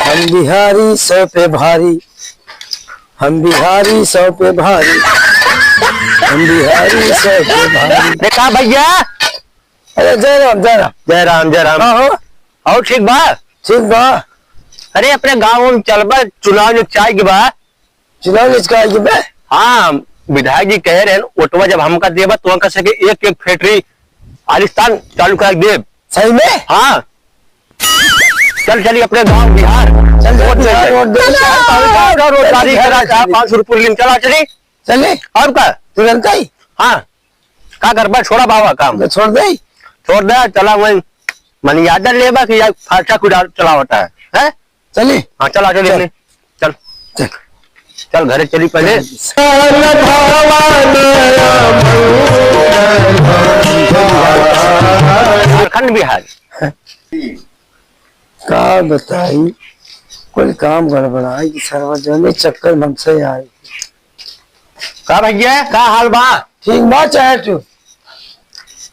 हम बिहारी सौ पे भारी, हम बिहारी सौ पे भारी, हम बिहारी सौ पे भारी। देखा भैया। अरे जय राम जय राम जय राम जय राम। हो और ठीक बा? ठीक बा। अरे अपने गाँव में चल बा, चुनाव निपटाए के बा। चुनाव निचकाए के बा। हाँ, विधायक जी कह रहे हैं ओटवा जब हमका देबा तो कह सके एक एक फैक्ट्री आलिस्तान चालू कर देव। सही में? हाँ चल चलिए अपने गांव बिहार। चल वोट बिहार, वोट दे। रोजगारी करा 500 रुपये चला चली चले और का तुरंत ही। हाँ का करबा, छोड़ा बाबा काम तो छोड़ दे। छोड़ दे। चला वही मन याद लेबा कि या फाटा कुछ चला होता है? चले हाँ चला चलिए। चल चल चल घरे चली पहले। झारखंड बिहार का बताई, कोई काम गड़बड़ाई कि सार्वजनिक चक्कर में हमसे आई। का भैया का हाल बा? ठीक बा चाहे तू?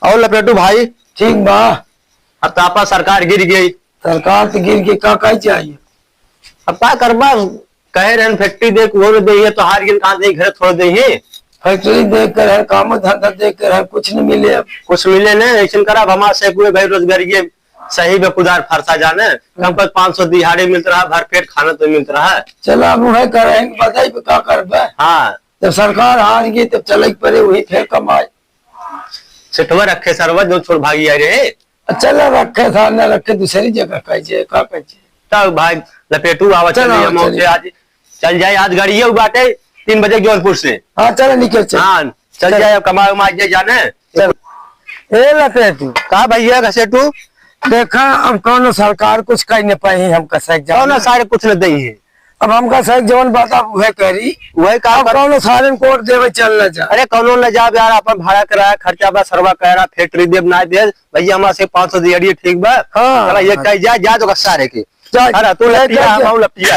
और लपेटू भाई ठीक बा। अब तो आपा सरकार गिर गई। सरकार तो गिर के का चाहिए। अब का करबा, कहे रहे फैक्ट्री देख वो दे तो हार गिन कहाँ दे घर थोड़ दे। फैक्ट्री देख कर है, काम धंधा देख कर है, कुछ नहीं मिले। अब कुछ मिले न ऐसा करा हमारे से कोई भाई रोजगारी सही में कुदार फरसा जाने कम पर 500 दिहाड़ी मिलता रहा, भर पेट खाना तो मिलता रहा। चलो अब वही करेंगे, बताई पे का करबा। हाँ जब सरकार हार गई तब चले पड़े वही फिर कमाए। सिटवा रखे सरवा जो छोड़ भागी आ रहे। चलो रखे था न रखे दूसरी जगह कहे का कहे। तब भाई लपेटू आवा चलिए आज चल जाए। आज गाड़ी बाटे 3 बजे जौनपुर से। हाँ चलो निकल चल। हाँ चल जाए कमा उमा जाने। चल ए लपेटू कहा भैया घसेटू देखा, अब कौन सरकार कुछ कह नहीं पाई हमका सही कौन सारे कुछ न दही है। अब हमका सही जवन बात आप वह करी वही कहा कौन सारे कोर्ट देवे चल न जा। अरे कौन न जा यार, अपन भाड़ा कराया खर्चा बा सरवा कह रहा फैक्ट्री देव ना दे भैया हमारे से 500 दिहाड़ी ठीक बा। हाँ ये कह जा तो सारे के अरे तू लपिया हम लपिया।